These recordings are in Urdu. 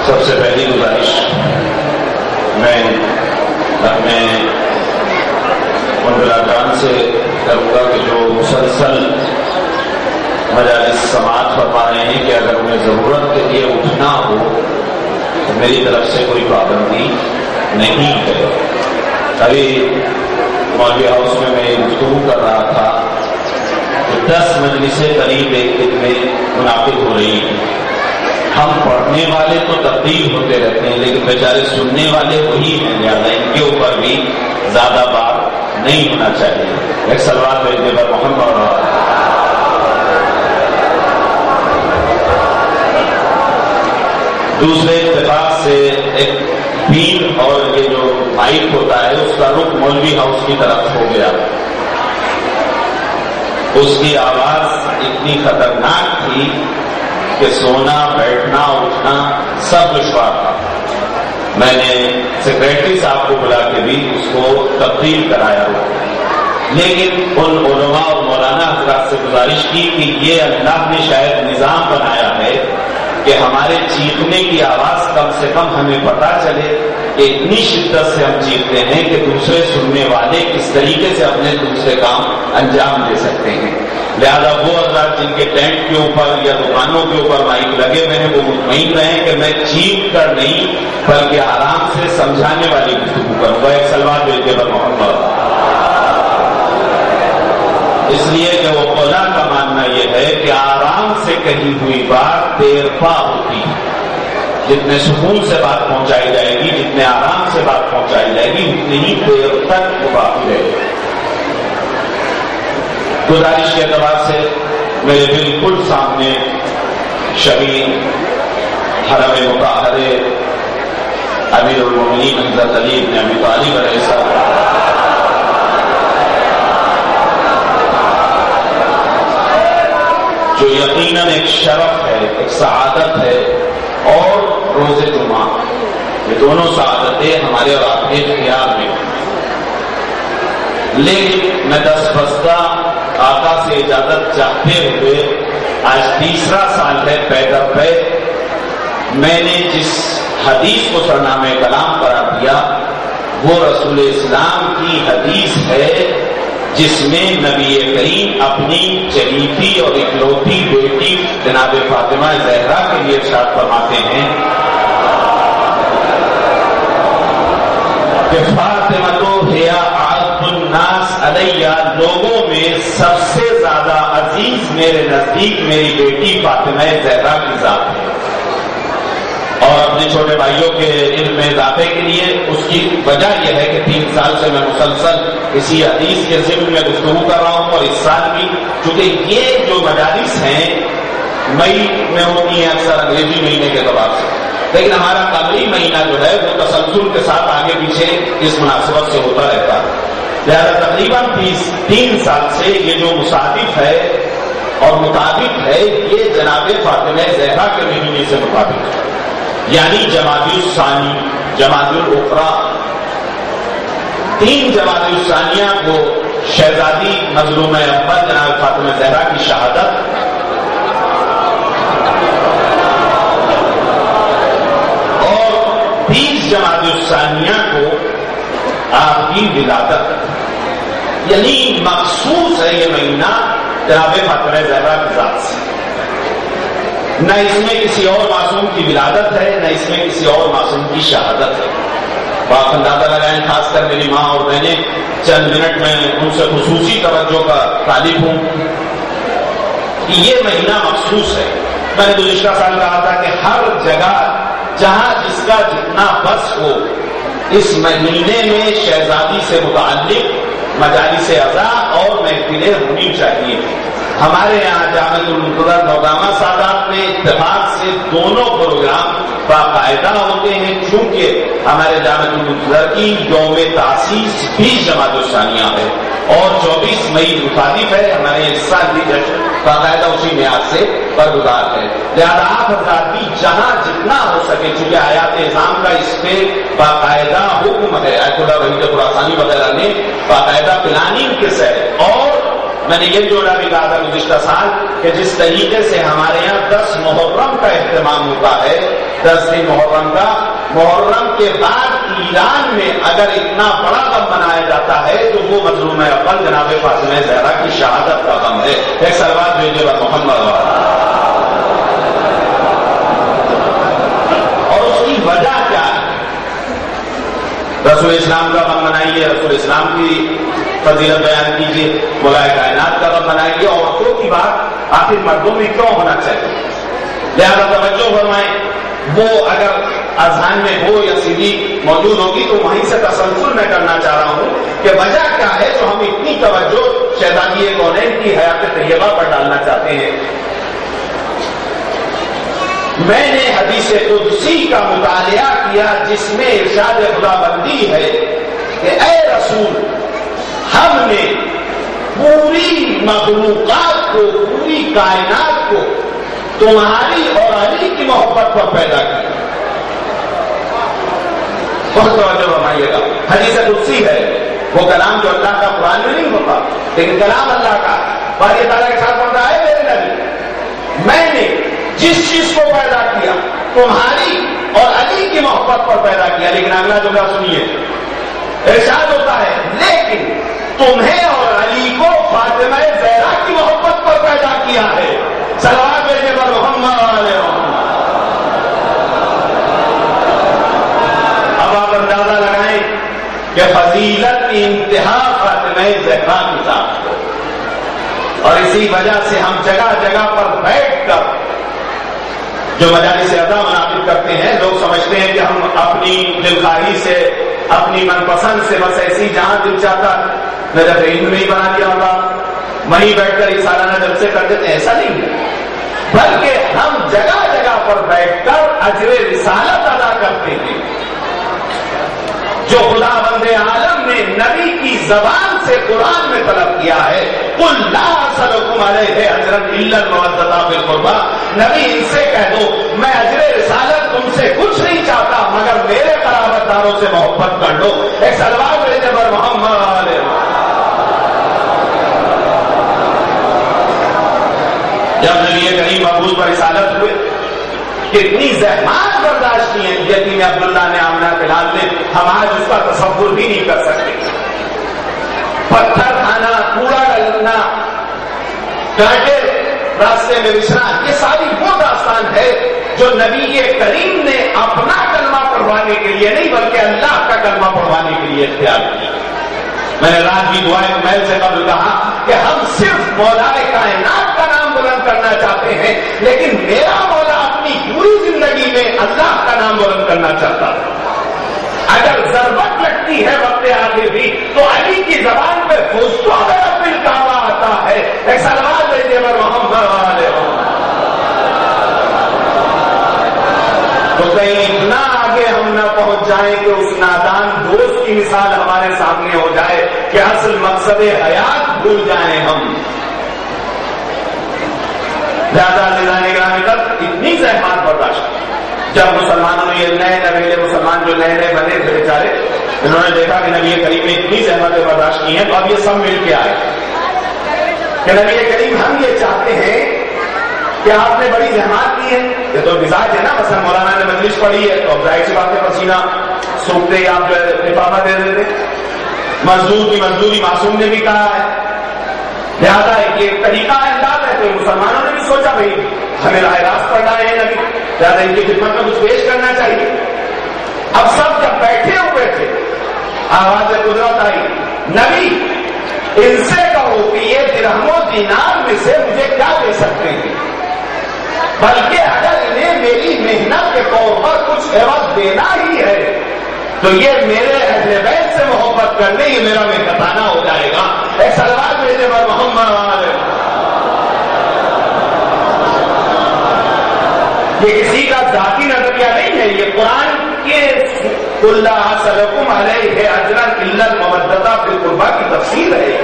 سب سے پہلی گزارش میں اپنے منبران سے کروں گا کہ جو مسلسل مجالس سماعت فرما رہے ہیں کہ اگر انہیں ضرورت کے لیے اٹھنا ہو تو میری طرف سے کوئی پابندی نہیں ہے. ابھی مولوی ہاؤس میں گفتگو کر رہا تھا کہ 10 مجلسیں قریب ایک دن میں منعقد ہو رہی ہیں. ہم پڑھنے والے تو تبدیل ہوتے رہتے ہیں لیکن بیچارے سننے والے وہی ہیں، لہٰذا ان کے اوپر بھی زیادہ بات نہیں ہونا چاہیے. ایک صلوات بھیجنے پر محمد. دوسرے اتفاق سے ایک بھیڑ اور یہ جو مائک ہوتا ہے اس کا رخ مولوی ہاؤس کی طرف ہو گیا. اس کی آواز اتنی خطرناک تھی کہ سونا بیٹھنا اٹھنا سب دشوار تھا. میں نے سیکریٹری صاحب کو بلا کے بھی اس کو تبدیل کرایا ہوا، لیکن ان علماء اور مولانا حضرات سے گزارش کی کہ یہ اللہ نے شاید نظام بنایا ہے کہ ہمارے چیخنے کی آواز کم سے کم ہمیں پتہ چلے کہ اتنی شدت سے ہم چیختے ہیں کہ دوسرے سننے والے کس طریقے سے اپنے دوسرے کام انجام دے سکتے ہیں. لہذا وہ حضرات جن کے ٹینٹ کے اوپر یا دکانوں کے اوپر مائک لگے ہوئے ہیں وہ مطمئن رہیں کہ میں چیخ کر نہیں بلکہ آرام سے سمجھانے والی گفتگو کروں گا. ایک سلوات بھیجنے پر محمد. اس لیے کہ وہ قولا کا ماننا یہ ہے کہ آرام سے کہی ہوئی بات دیر پا ہوتی ہے. جتنے سکون سے بات پہنچائی جائے گی، جتنے آرام سے بات پہنچائی جائے گی، اتنی ہی دیر تک وہ باقی رہے گی. گزارش کے اعتبار سے میرے بالکل سامنے شبیر حرم مطہر امیر المومنین حضرت علی بن ابی طالب علیہ السلام جو یقیناً ایک شرف ہے، ایک سعادت ہے، اور روز جمعہ، یہ دونوں سعادتیں ہمارے اور آپ کے اختیار میں. لیکن میں دستبستہ آقا سے اجازت چاہتے ہوئے آج 3را سال ہے پیدا پہ میں نے جس حدیث کو سرنامہ کلام قرار دیا وہ رسول اسلام کی حدیث ہے جس میں نبی کریم اپنی چہیتی اور اکلوتی بیٹی جناب فاطمہ زہرا کے لیے ارشاد فرماتے ہیں کہ فاطمہ تو ہیا اعز الناس علیہ، لوگوں میں سب سے زیادہ عزیز میرے نزدیک میری بیٹی فاطمہ زہرا کی ذات ہے. اور اپنے چھوٹے بھائیوں کے علم میں اضافے کے لیے اس کی وجہ یہ ہے کہ 3 سال سے میں مسلسل اسی حدیث کے ضمن میں گفتگو کر رہا ہوں، اور اس سال بھی چونکہ یہ جو مجالس ہیں مئی میں ہوتی ہیں اکثر انگریزی مہینے کے اعتبار سے، لیکن ہمارا قمری مہینہ جو ہے وہ تسلسل کے ساتھ آگے پیچھے اس مناسبت سے ہوتا رہتا ہے. لہٰذا تقریباً 3 سال سے یہ جو مصادف ہے اور مطابق ہے یہ جناب فاطمہ زہرا کے مہینے سے مطابق ہے، یعنی جمادی الثانی، جمادی الاخری. 3 جمادی الثانیہ کو شہزادی مظلومہ اول جناب فاطمہ زہرا کی شہادت، اور 20 جمادی الثانیہ کو آپ کی ولادت. یعنی مخصوص ہے یہ مہینہ جناب فاطمہ زہرا کی ذات سے. نہ اس میں کسی اور معصوم کی ولادت ہے، نہ اس میں کسی اور معصوم کی شہادت ہے. آپ اندازہ لگائیں، خاص کر میری ماں اور بہنیں، چند منٹ میں ان سے خصوصی توجہ کا طالب ہوں کہ یہ مہینہ مخصوص ہے. میں نے گزشتہ سال کہا تھا کہ ہر جگہ جہاں جس کا جتنا بس ہو اس مہینے میں شہزادی سے متعلق مجالس عزا اور محفلیں ہونی چاہیے. ہمارے یہاں جامعۃ المنتظر نوگامہ سادات میں اتفاق سے دونوں پروگرام باقاعدہ ہوتے ہیں، چونکہ ہمارے جامعۃ المنتظر کی یوم تاسیس بھی جماعت الثانیہ ہے اور 24 مئی مخالف ہے، ہمارے اس سال بھی جشن باقاعدہ اسی میعاد سے برگزار ہے۔ لہٰذا آپ حضرات بھی جہاں جتنا ہو سکے، چونکہ آیات اعظام کا اس پہ باقاعدہ حکم ہے، آیت اللہ وحید خراسانی وغیرہ نے باقاعدہ پلاننگ کے ساتھ، اور میں نے یہ جوڑا بھی کہا تھا گزشتہ سال کہ جس طریقے سے ہمارے یہاں 10 محرم کا اہتمام ہوتا ہے، 10 دن محرم کا، محرم کے بعد ایران میں اگر اتنا بڑا غم منایا جاتا ہے تو وہ مظلوم اول جناب فاطمہ زہرا کی شہادت کا غم ہے۔ ایک صلوات بھیجیے بر محمد، اور اس کی وجہ کیا ہے؟ رسول اسلام کا غم منائیے، رسول اسلام کی فضیلت بیان کیجیے، مولا کائنات کا غم منائیے، عورتوں کی بات آخر مردوں میں کیوں ہونا چاہیے؟ لہذا توجہ فرمائیں، وہ اگر اذہان میں ہو یا سیدھی موجود ہوگی تو وہیں سے تسلسل میں کرنا چاہ رہا ہوں کہ وجہ کیا ہے جو ہم اتنی توجہ شہزادی کونین کی حیات طیبہ پر ڈالنا چاہتے ہیں۔ میں نے حدیث قدسی کا مطالعہ کیا جس میں ارشاد خدا بندی ہے کہ اے رسول، ہم نے پوری مخلوقات کو، پوری کائنات کو تمہاری اور علی کی محبت پر پیدا کیا۔ بہت توجہ فرمائیے گا، حدیث قدسی ہے، وہ کلام جو اللہ کا قرآن میں نہیں ہوتا لیکن کلام اللہ کا، باری تعالیٰ کے ساتھ بڑھتا ہے میرے نبی، میں نے جس چیز کو پیدا کیا تمہاری اور علی کی محبت پر پیدا کیا، لیکن اگلا جملہ سنیے، ارشاد ہوتا ہے لیکن تمہیں اور علی کو فاطمہ زہرا کی محبت پر پیدا کیا ہے۔ صلوات بھیجے پر محمد علیہ وسلم۔ اب آپ اندازہ لگائیں کہ فضیلت کی انتہا فاطمہ زہرا کی ذات ہے، اور اسی وجہ سے ہم جگہ جگہ پر بیٹھ کر جو مجالس ادا منعقد کرتے ہیں، لوگ سمجھتے ہیں کہ ہم اپنی دلخواہی سے، اپنی من پسند سے بس ایسی جہاں دل چاہتا میں جب علم نہیں بنا دیا ہوگا وہیں بیٹھ کر یہ سالانہ جلسے کر دیتے ہیں، ایسا نہیں ہے، بلکہ ہم جگہ جگہ پر بیٹھ کر اجر رسالت ادا کرتے ہیں جو خدا بند عالم نے نبی کی زبان سے قرآن میں طلب کیا ہے۔ قل لا اسألکم علیہ اجرا الا المودۃ فی القربى، نبی ان سے کہہ دو میں اجر رسالت تم سے کچھ نہیں چاہتا مگر میرے قرابت داروں سے محبت کر لو۔ ایک صلوات بھیجے پر محمد علیہ۔ جب نبی کریم مبعوث پر رسالت ہوئے کتنی زحمات برداشت کی ہیں یتیم عبداللہ نے، آمنہ فلال نے، ہم آج اس کا تصور بھی نہیں کر سکتے۔ پتھر کھانا، کوڑا ڈالنا، کانٹے راستے میں بچھنا، یہ ساری وہ داستان ہے جو نبی کریم نے اپنا کلمہ پڑھوانے کے لیے نہیں بلکہ اللہ کا کلمہ پڑھوانے کے لیے اختیار کیا۔ میں نے رات کی دعائیں محل سے قبل کہا کہ ہم صرف مولا کائنات کا نام بلند کرنا چاہتے ہیں، لیکن میرا مولا اپنی پوری زندگی میں اللہ کا نام بلند کرنا چاہتا ہے۔ اگر ضرورت لگتی ہے وقت آگے بھی تو علی کی زبان پہ فوزتوں میں رب الکعبہ آتا ہے۔ ایک صلوات بھیجیے پر محمد علیہ وسلم۔ تو کہیں اتنا آگے ہم نہ پہنچ جائیں کہ اس نادان دوست کی مثال ہمارے سامنے ہو جائے کہ اصل مقصد حیات بھول جائیں ہم۔ زیادہ نظام گرامی تک اتنی زحمات برداشت جب مسلمانوں نے یہ نئے نویلے مسلمان جو نئے نئے بنے تھے بیچارے، انہوں نے دیکھا کہ نبی کریم نے اتنی زحمتیں برداشت کی ہیں تو اب یہ سب مل کے آئے کہ نبی کریم ہم یہ چاہتے ہیں کہ آپ نے بڑی زحمات کی ہیں، یہ تو مزاج ہے نا، مثلا مولانا نے مجلس پڑھی ہے تو اب ظاہر سی بات ہے پسینہ سوکھتے ہی آپ جو ہے لفافہ دے دیتے، مزدور کی مزدوری معصوم نے بھی کہا ہے، لہٰذا ایک طریقہ انداز ہے تو مسلمانوں نے بھی سوچا بھائی ہمیں راہ راست پڑھنا ہے نبی، لہٰذا ان کی خدمت میں کچھ پیش کرنا چاہیے۔ اب سب جب بیٹھے ہوئے تھے آواز قدرت آئی، نبی ان سے کہو کہ یہ درہم و دینار میں سے مجھے کیا دے سکتے ہیں، بلکہ اگر انہیں میری محنت کے طور پر کچھ عوض دینا ہی ہے تو یہ میرے اہل بیت سے محبت کرنے یہ میرا محنتانہ ہو جائے گا۔ ایک صلوات بھیجے پر محمد علیہ۔ یہ کسی کا ذاتی نظریہ نہیں ہے، یہ قرآن کے قل لا اسألکم علیہ اجرا الا المودۃ فی القربی کی تفسیر ہے۔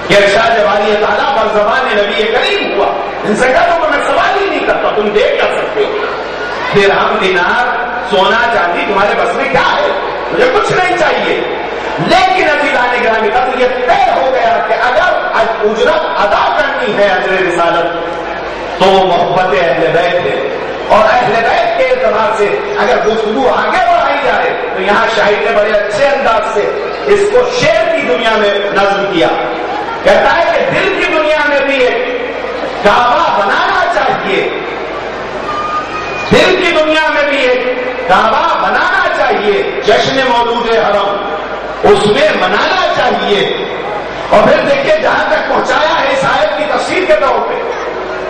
یہ ارشاد باری تعالیٰ پر زبان نبی کریم ہوا، ان سے کہا تو میں سوال ہی نہیں کرتا، تم دیکھ کر سکتے ہو، درہم دینار سونا چاندی تمہارے بس میں کیا ہے، مجھے کچھ نہیں چاہیے، لیکن عزیزان گرامی قدر یہ طے ہو گیا کہ اگر اجرت ادا کرنی ہے اجر رسالت تو وہ محبت اہل بیت ہے، اور اہل بیت کے اعتبار سے اگر گفتگو آگے بڑھائی جائے تو یہاں شاعر نے بڑے اچھے انداز سے اس کو شعر کی دنیا میں نظم کیا، کہتا ہے کہ دل کی دنیا میں بھی ایک کعبہ بنانا چاہیے، دل کی دنیا میں بھی ایک کعبہ بنانا چاہیے، جشن مولود حرم اس میں منانا چاہیے۔ اور پھر دیکھیے جہاں تک پہنچایا ہے اس آیت کی تفسیر کے طور پہ،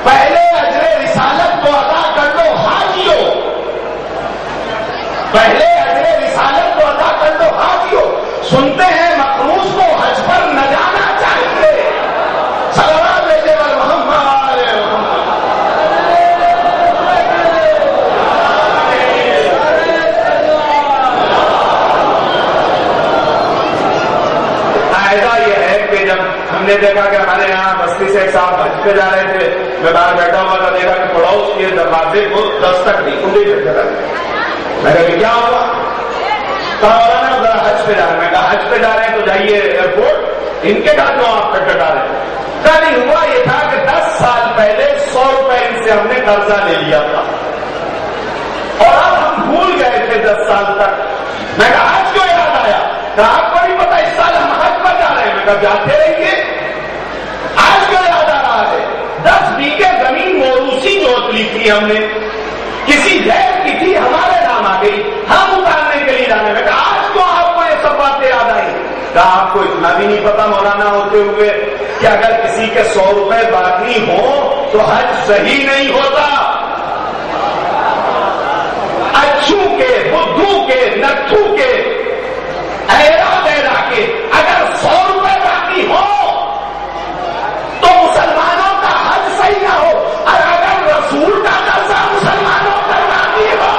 پہلے اجر رسالت کو ادا کر لو حاجیو، پہلے اجر رسالت کو ادا کر لو حاجیو۔ سنتے ہیں مقروض کو حج پر نہ جانا چاہیے، صلوات علیہ محمد علیہ محمد۔ فائدہ یہ ہے کہ جب ہم نے دیکھا کہ ہمارے یہاں بستی سے ایک صاحب حج پہ جا رہے تھے، میں باہر بیٹھا ہوا تھا، دیکھا کہ پڑوس کے دروازے کو دستک دی، کنڈی کھٹکھٹا دی، میں کہا کہ کیا ہوا؟ کہا ذرا حج پہ جا رہے ہیں، میں کہا حج پہ جا رہے ہیں تو جائیے ایئرپورٹ، ان کے گھر کیوں آپ کھٹکھٹا رہے ہیں؟ کہا نہیں، ہوا یہ تھا کہ 10 سال پہلے 100 روپے ان سے ہم نے قرضہ لے لیا تھا اور اب ہم بھول گئے تھے 10 سال تک۔ میں کہا آج کیوں یاد آیا؟ کہا آپ کو نہیں پتا اس سال ہم حج پر جا رہے ہیں۔ میں کہا جاتے رہیے، آج کیوں یاد آ رہا ہے؟ 10 بیگھے زمین موروثی جوت لی تھی ہم نے، کسی غیر کی تھی، ہمارے نام آ گئی، ہم اتارنے کے لیے جانے میں۔ کہا آج کیوں آپ کو یہ سب باتیں یاد آئی؟ کہا آپ کو اتنا بھی نہیں پتا مولانا ہوتے ہوئے کہ اگر کسی کے 100 روپے باقی ہوں تو حج صحیح نہیں ہوتا۔ اچھو کے، بدھو کے، نتھو کے، ایرا بیرا کے اگر 100 روپے باقی ہو تو مسلمانوں کا حج صحیح نہ ہو، اور اگر رسول کا قرضہ مسلمانوں پر باقی ہو،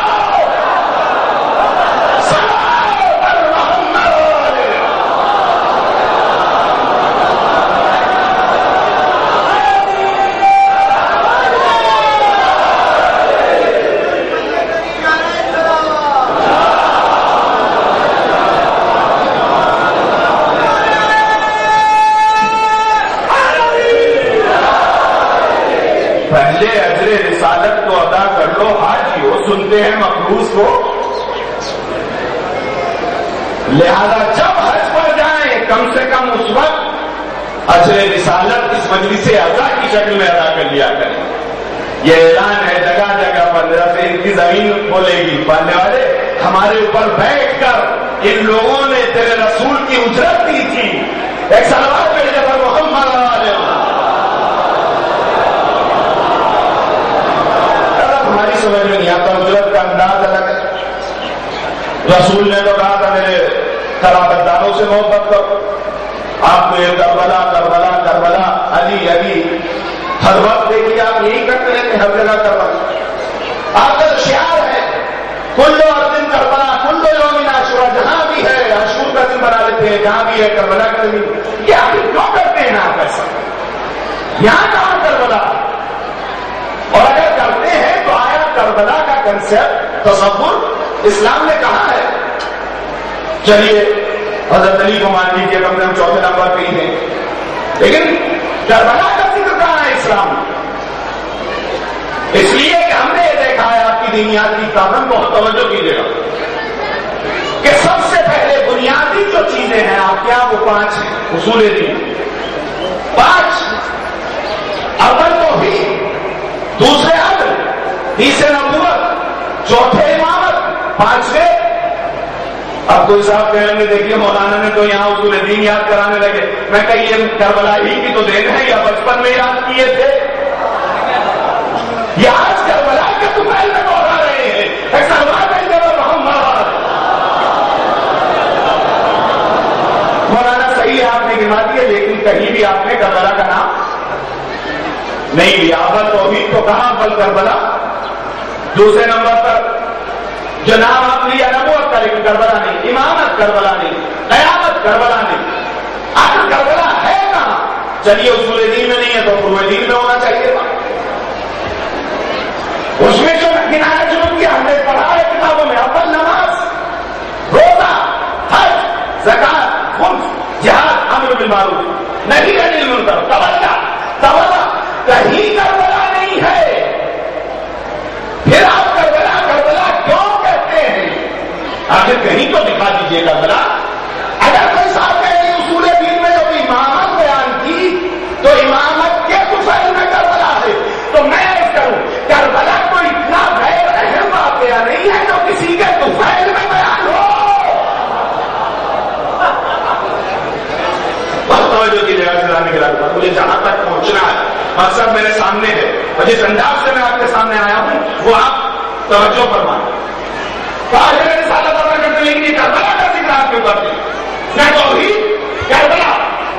اجر رسالت کو ادا کر لو حاجیو، سنتے ہیں مقروض کو، لہذا جب حج پر جائیں کم سے کم اس وقت اجر رسالت اس مجلس اعضاء کی شکل میں ادا کر لیا کریں۔ یہ اعلان ہے جگہ جگہ پر، جیسے ان کی زمین کھولے گی پڑھنے والے، ہمارے اوپر بیٹھ کر ان لوگوں نے تیرے رسول کی اجرت دی تھی، ایک صلوات پہ جب محمد علیہ ہماری سمجھ میں نہیں آتا، اجرت کا انداز الگ ہے۔ رسول نے تو کہا تھا میرے قرابت داروں سے محبت کرو، آپ کو یہ کربلا کربلا کربلا علی علی ہر وقت دیکھیے آپ یہی کرتے رہتے ہیں، ہر جگہ کربلا آپ کا شعار ہے، کلو دن کربلا کلو یوم عاشورا، جہاں بھی ہے عاشور کا دن بنا لیتے ہیں، جہاں بھی ہے کربلا کا دن۔ یہ آپ کیوں کرتے ہیں آپ ایسا؟ یہاں کہاں کربلا؟ اور اگر کرتے ہیں تو آیا کربلا کا کنسپٹ تصور اسلام نے کہا ہے؟ چلیے حضرت علی کو مان لیجیے، کم سے کم 4 نمبر پہ ہی ہیں، لیکن کربلا کا ذکر کہاں ہے اسلام میں؟ اس لیے کہ ہم نے یہ دیکھا ہے، آپ کی دینیات کی تعلیم بہت توجہ کیجیے گا کہ سب سے پہلے بنیادی جو چیزیں ہیں آپ کے یہاں وہ 5 ہیں، اصول دین 5۔ اول توحید، دوسرے عدل، تیسرے نبوت، چوتھے امامت، 5ویں۔ اب کوئی صاحب کہنے میں دیکھیے مولانا نے تو یہاں اصول دین یاد کرانے لگے، میں کہ یہ کربلا ہی کی تو دین ہے یا بچپن میں یاد کیے تھے؟ یہ آج کربلا کے طفیل میں دوہرا رہے ہیں، مولانا صحیح ہے آپ نے گنوا دیے، لیکن کہیں بھی آپ نے کربلا کا نام نہیں لیا۔ اول توحید کو کہا، اول کربلا، دوسرے نمبر پر جو نام آپ لیا نبوت کا، لیکن کربلا نہیں، امامت کربلا نہیں، قیامت کربلا نہیں، آخر کربلا ہے کہاں؟ چلیے اصول دین میں نہیں ہے تو فروع دین میں ہونا چاہیے تھا. اس میں جو کنارے جنوب کیا ہم نے پڑھا ہے کتابوں میں، اول نماز، روزہ، حج، زکات، خمس، جہاد، امر بالمعروف، نہی عن المنکر، تولا کہیں کربلا نہیں ہے. پھر آپ کربلا کیوں کہتے ہیں؟ آخر کہیں تو دکھا دیجیے کربلا. اگر کوئی صاحب کہے اصول دین میں جو امامت بیان کی تو امامت کے طفیل میں کربلا ہے، تو میں عرض کروں کربلا تو اتنا غیر اہم واقعہ نہیں ہے جو کسی کے طفیل میں بیان ہو. بہت توجہ کی جگہ سے لانے کے بعد مجھے جہاں تک پہنچنا ہے مقصد میرے سامنے ہے، اور جس انداز سے میں آپ کے سامنے آیا ہوں وہ آپ توجہ فرمائیں. لیکن کربلا کا ذکر آپ کیوں کرتے ہیں؟ نہ توحید کربلا،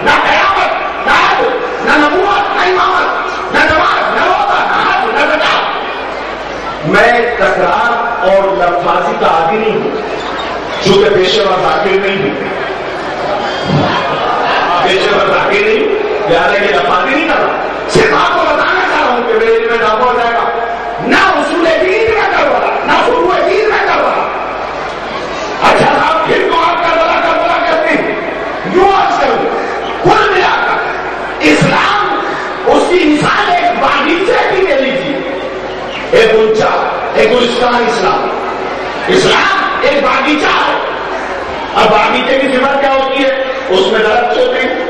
نہ قیامت، نہ عدل، نہ نبوت، نہ امامت، نہ نماز، نہ روزہ، نہ حج، نہ زکات. میں تکرار اور لفاظی کا عادی نہیں ہوں، چونکہ پیشے ور ذاکر نہیں ہوں، پیشے ور ذاکر نہیں ہوں، لہٰذا یہ لفاظی نہیں کر رہا. صرف آپ کو بتانا چاہ رہا ہوں کہ میرے علم میں اضافہ ہو جائے گا. نہ اصول دین میں کربلا، نہ فروع دین میں کربلا. اچھا صاحب پھر تو آپ کربلا کہتے ہیں. یوں عرض کروں کل ملا کر اسلام اس کی مثال ایک باغیچے کی لے لیجیے، ایک اونچا ایک گلستان. اسلام ایک باغیچہ ہے. اب باغیچے کی صفت کیا ہوتی ہے؟ اس میں درخت ہوتے ہیں،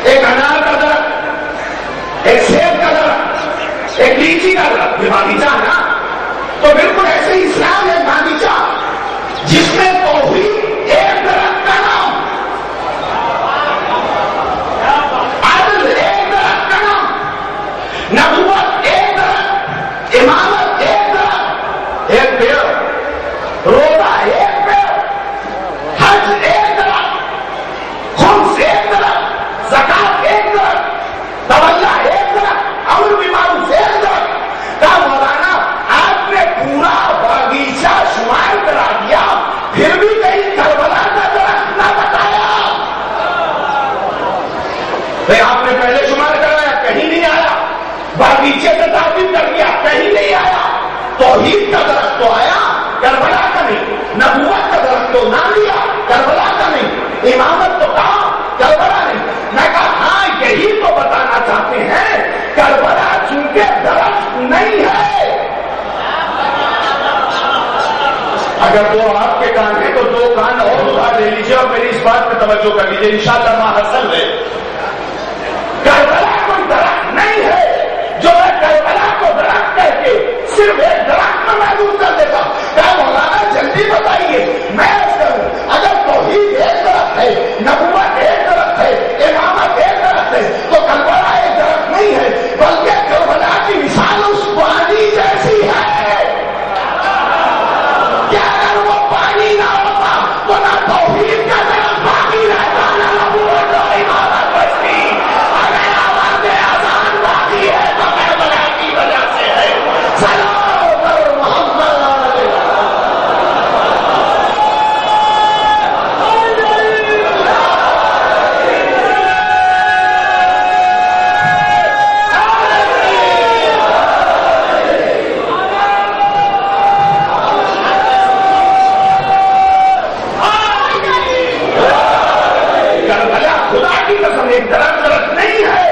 ایک انار کا درخت، ایک سیب کا درخت، ایک لیچی کا درخت. یہ باغیچہ ہے نا. تو بالکل ایسے ہی اسلام ایک باغیچہ جس میں توحید ایک درخت کا نام، عدل ایک درخت کا نام، نبوت ایک درخت، امامت ایک درخت، ایک پیڑ، روزہ ایک پیڑ، حج ایک درخت، خمس ایک درخت، زکات ایک درخت، تولا ایک درخت، امر بالمعروف ایک درخت. کہا مولانا آپ نے پورا باغیچہ شمار کرا دیا، پھر بھی کہیں کربلا کا درخت نہ بتایا. بھائی آپ نے پہلے شمار کرایا کہیں نہیں آیا، باغیچے سے تعبیر کر دیا کہیں نہیں آیا. توحید کا درخت تو آیا، کربلا کا نہیں. نبوت کا درخت تو نہ لیا، کربلا کا نہیں. امامت تو کہا، کربلا نہیں. میں کہا ہاں یہی تو بتانا چاہتے ہیں، کربلا چونکہ درخت نہیں ہے. اگر دو آپ کے کان ہیں تو دو کان اور ادھار لے لیجیے اور میری اس بات پہ توجہ کر لیجیے، انشاءاللہ ما حاصل ہے. کربلا کوئی درخت نہیں ہے جو میں کربلا کو درخت کہہ کے صرف ایک درخت میں محدود کر دیتا. کیا مولانا جلدی بتائیے میں کروں، اگر توحید ایک درخت ہے، نبوت ایک درخت ہے، امامت ایک درخت ہے، تو کربلا ایک درخت نہیں ہے بلکہ کربلا کی مثال اس پانی جیسی ہے. کیا اگر وہ پانی نہ ہوتا تو نہ توحید کا درخت باقی رہتا، نہ نبوت اور امامت بچتی. اگر آواز اذان باقی ہے تو کربلا کی وجہ سے ہے. سلام پر محمد علیہ. کربلا خدا کی قسم ایک درخت نہیں ہے.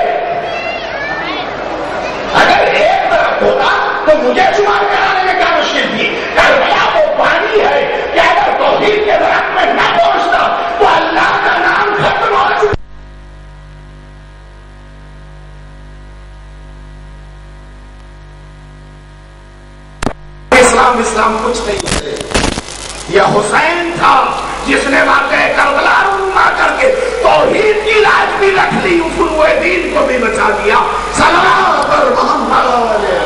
اگر ایک درخت ہوتا تو مجھے شمار کرانے میں کیا مشکل تھی. کربلا وہ پانی ہے کہ اگر توحید کے درخت میں نہ پہنچتا تو اللہ کا نام ختم ہو چکا. اسلام کچھ نہیں ہے. یہ حسین تھا جس نے واقعہ کربلا رونما کر کے توحید کی لاج بھی رکھ لی، فروع دین کو بھی بچا دیا. سلام پر محمد علیہ.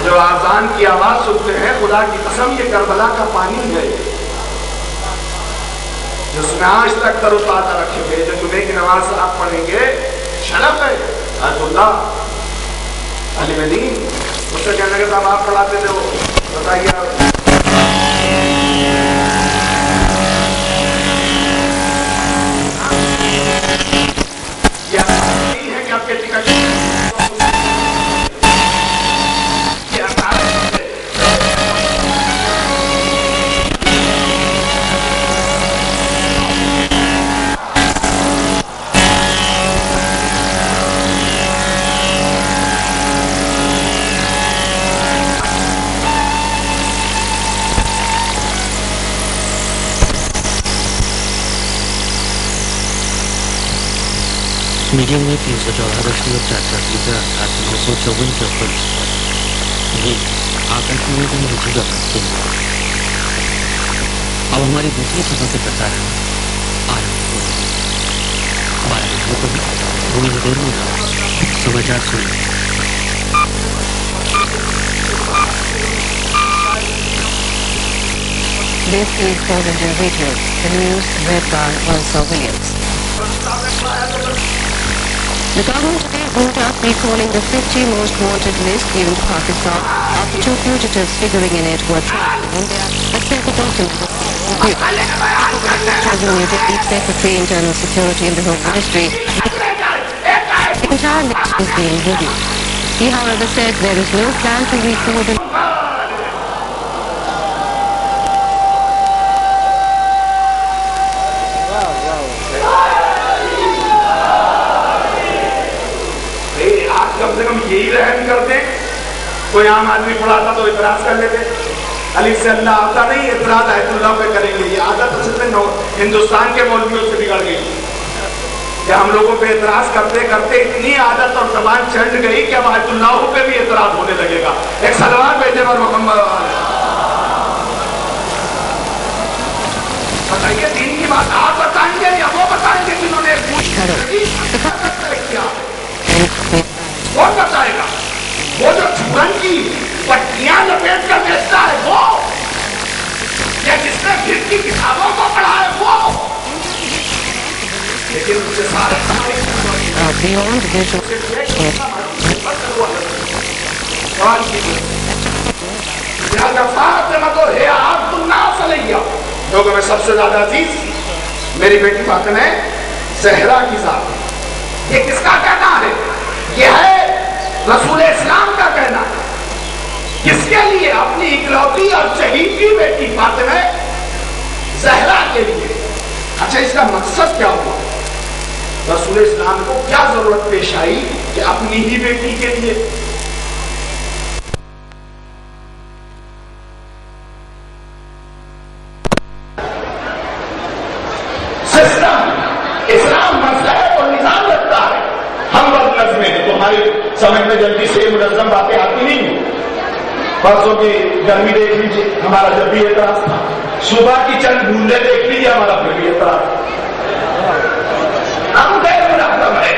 جو آذان کی آواز سنتے ہیں خدا کی قسم یہ کربلا کا پانی ہے جس میں آج تک تر و تازہ رکھے گئے. جو جمعے کی نماز آپ پڑھیں گے شرف ہے اللہ علی مدین اس سے کہنے لگا صاحب آپ پڑھاتے تھے وہ بتائیے آپ ہے کہ آپ کے ٹکٹ میڈیم میں 314.4 854 کے اوپر یہ آکاشوانی کو موجودہ کرتے ہیں. اب ہماری دوسری خبر سے کرتا رہا آج 12 بجے کو تھوڑی دیر میں سماچار سنیں. This is Golden Radio, the news read by Walter Williams. The government today ruled out recalling the 50 most wanted list given to Pakistan after 2 fugitives figuring in it were tried in their respective documents. As a new Deputy Secretary Internal Security in the Home Ministry, the entire list is being reviewed. He, however, said there is no plan to recall the کم سے کم یہی رحم کرتے. کوئی عام آدمی پڑھاتا تو اعتراض کر لیتے. علی سے اللہ آتا نہیں, اعتراض آیت اللہ پہ کریں گے. یہ عادت اصل میں ہندوستان کے مولویوں سے بگڑ گئی کہ ہم لوگوں پہ اعتراض کرتے کرتے اتنی عادت اور زبان چڑھ گئی کہ اب آیت اللہ پہ بھی اعتراض ہونے لگے گا. ایک سلوات بھیجے پر محمد بتائیے دین کی بات آپ بتائیں گے یا وہ بتائیں گے جنہوں نے کیا کون بتائے گا؟ وہ جو چھوڑن کی پٹیاں لپیٹ کر بیچتا ہے وہ, یا جس نے پھر کی کتابوں کو پڑھا ہے وہ. لیکن اس کے سارے لوگوں میں سب سے زیادہ عزیز میری بیٹی فاطمہ زہرا کی ذات ہے. یہ کس کا کہنا ہے؟ یہ ہے رسول اسلام کا کہنا. کس کے لیے؟ اپنی اکلوتی اور چہیتی بیٹی فاطمہ زہرا کے لیے. اچھا اس کا مقصد کیا ہوا؟ رسول اسلام کو کیا ضرورت پیش آئی کہ اپنی ہی بیٹی کے لیے سسٹم اسلام مذہب اور نظام رکھتا ہے. ہم بد نظمیں ہیں, تمہاری سمجھ میں جلدی سے منظم باتیں آتی نہیں ہیں. برسوں کی گرمی دیکھ لیجیے, ہمارا جب بھی اعتراض تھا. صبح کی چند بوندیں دیکھ لیجیے, ہمارا پھر بھی اعتراض. ہم غیر منظم ہے.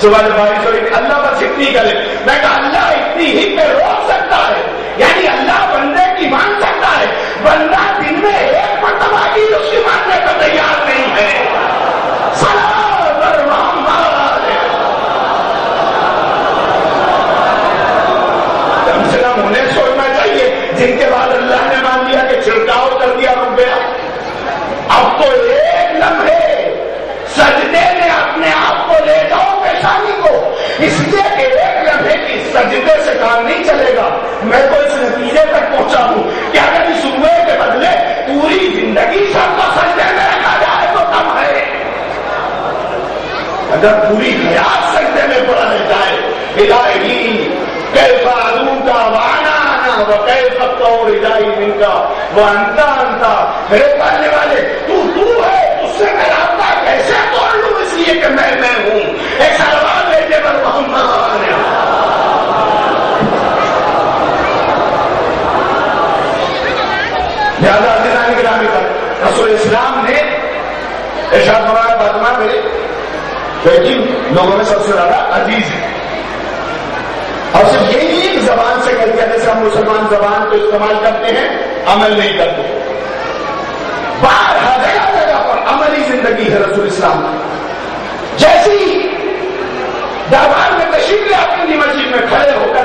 صبح جب بارش ہوئی اللہ بس اتنی کرے. میں کہا اللہ اتنی ہی پہ روک سکتا ہے, یعنی اللہ بندے کی مان سکتا ہے. بندہ دن میں ایک مرتبہ کی اس کی ماننے کو تیار نہیں ہے. کم سے کم انہیں سوچنا چاہیے جن کے بعد اللہ نے مان لیا کہ چھڑکاؤ کر دیا رک گیا. اب تو ایک لمحے سجدے میں اپنے آپ کو لے جاؤ پیشانی کو, اس لیے کہ ایک لمحے کی سجدے سے کام نہیں چلے گا. میں تو اس نتیجے تک پہنچا ہوں کہ اگر اس روئے کے بدلے پوری زندگی سب کو سجدے میں رکھا جائے تو کم ہے. اگر پوری حیات سجدے میں پڑھا جائے الہی کیف ادعوک وانا انا وکیف اطلب ردائی منک وانتا انتا. میرے پالنے والے تو ہے, اس سے میں رابطہ کیسے توڑ لوں, اس لیے کہ میں ہوں. ایک سلوات بھیجے پر محمد لہذا عزیزان گرامی پر رسول اسلام نے ارشاد فرمایا فاطمہ میرے بیٹی لوگوں میں سب سے زیادہ عزیز ہے. اور صرف یہی ایک زبان سے کہہ دیا جیسے ہم مسلمان زبان کو استعمال کرتے ہیں, عمل نہیں کرتے. باہر جگہ جگہ پر عملی زندگی ہے رسول اسلام. جیسی دربار میں تشریف لے اپنی مسجد میں کھڑے ہو کر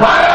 12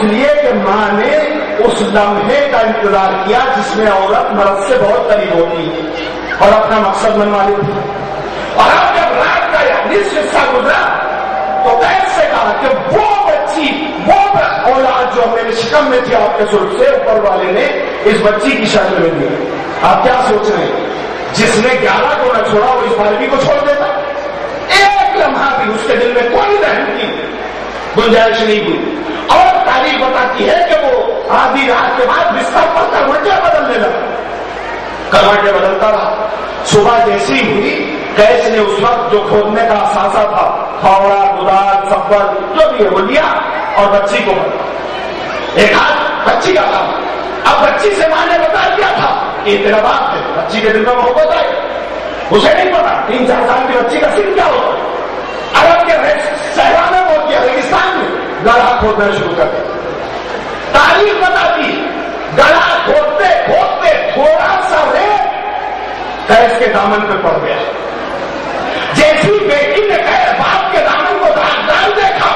اس لیے کہ ماں نے اس لمحے کا انتظار کیا جس میں عورت مرد سے بہت قریب ہوتی ہے اور اپنا مقصد منوا لیتی ہے. اور اب جب رات کا نصف حصہ گزرا تو قید سے کہا کہ وہ بچی، وہ اولاد جو میرے شکم میں تھی آپ کے سلک سے، اوپر والے نے اس بچی کی شکل میں دی. آپ کیا سوچ رہے ہیں؟ جس نے 11 کو نہ چھوڑا وہ اس 12ویں کو چھوڑ دیتا. ایک لمحہ بھی اس کے دل میں کوئی رحم کی گنجائش نہیں ہوئی. اور تاریخ بتاتی ہے کہ وہ آدھی رات کے بعد بستر پر کروٹیں بدلنے لگا، کروٹیں بدلتا رہا. صبح جیسی ہوئی قیس نے اس وقت جو کھودنے کا اثاثہ تھا، پھاوڑا، کدال، سبل جو بھی ہے وہ لیا اور بچی کو بدلا. ایک ہاتھ بچی کا تھا. اب بچی سے ماں نے بتا دیا تھا کہ تیرا باپ ہے. بچی کے دل میں محبت آئی. اسے نہیں پتا 3-4 سال کی بچی کا سن کیا ہوتا ہے. عرب کے صحرا میں وہ کیا ریگستان میں گڑھا کھودنا شروع کر دیا. تاریخ بتاتی گڑھا کھودتے کھودتے تھوڑا سا ریت قیس کے دامن پہ پڑ گیا. جیسی بیٹی نے کہے باپ کے دامن کو داغدار دیکھا،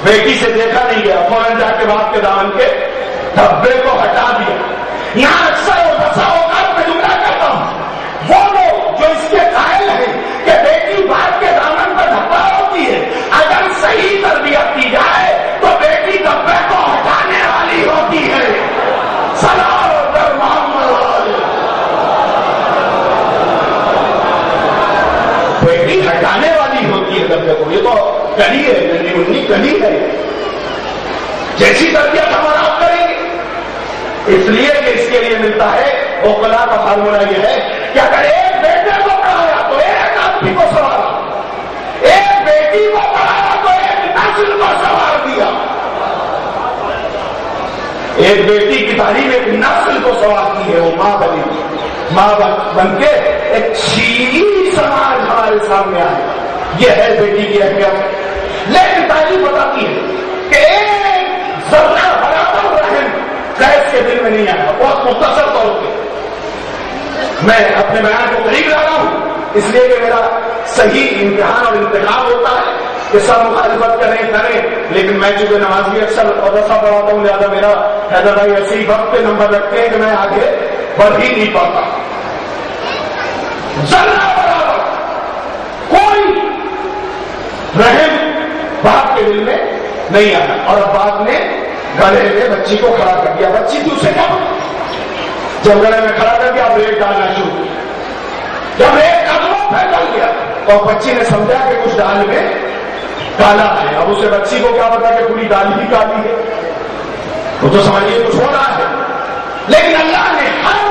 بیٹی سے دیکھا نہیں گیا، فوراً جا کے باپ کے دامن کے دھبے کو ہٹا دیا. یہاں اکثر اور بسا اوقات میں جملہ کرتا ہوں، وہ لوگ جو اس کے قائل ہیں کہ بیٹی باپ کے دامن پر دھبا ہوتی ہے، اگر صحیح تربیت کی جائے تو بیٹی دھبے کو ہٹانے والی ہوتی ہے. سلام پر محمد. بیٹی ہٹانے والی ہوتی ہے دھبے کو. یہ تو کلی ہے، ننھی منی کلی ہے. جیسی تربیت ہمارا آپ کریں گے. اس لیے کہ اس کے لیے ملتا ہے اوقلا کا فارمولا یہ ہے کہ اگر ایک بیٹے کو پڑھایا تو ایک آدمی کو سوارا، ایک بیٹی کو پڑھایا تو ایک نسل کو سوار دیا. ایک بیٹی کی تعلیم ایک نسل کو سوارتی ہے. وہ ماں بنی، ماں بن کے ایک شیریں سماج ہمارے سامنے آئے. یہ ہے بیٹی کی اہمیت. لیکن تعلیم بتاتی ہے کہ ایک ذرہ برابر رحم قیس کے دل میں نہیں آیا. بہت مختصر طور پہ میں اپنے بیان کو قریب لا رہا ہوں اس لیے کہ میرا صحیح امتحان اور انتخاب ہوتا ہے کہ سب مخالفت کریں، لیکن میں چونکہ نماز بھی اکثر مدرسہ پڑھاتا ہوں، لہٰذا میرا حیدر بھائی ایسے ہی وقت پہ نمبر رکھتے ہیں کہ میں آگے بڑھ ہی نہیں پاتا. ذرہ برابر کوئی رحم باپ کے دل میں نہیں آیا. اور اب باپ نے گلے میں بچی کو کھڑا کر دیا. بچی تھی اسے کیا پتا؟ جب گلے میں کھڑا کر دیا بریک ڈالنا شروع کیا. جب ایک قدموں پھینک گیا تو بچی نے سمجھا کہ کچھ دال میں کالا ہے. اب اسے بچی کو کیا پتا کہ پوری دال ہی کالی ہے. وہ تو سمجھیے کچھ ہو رہا ہے. لیکن اللہ نے ہر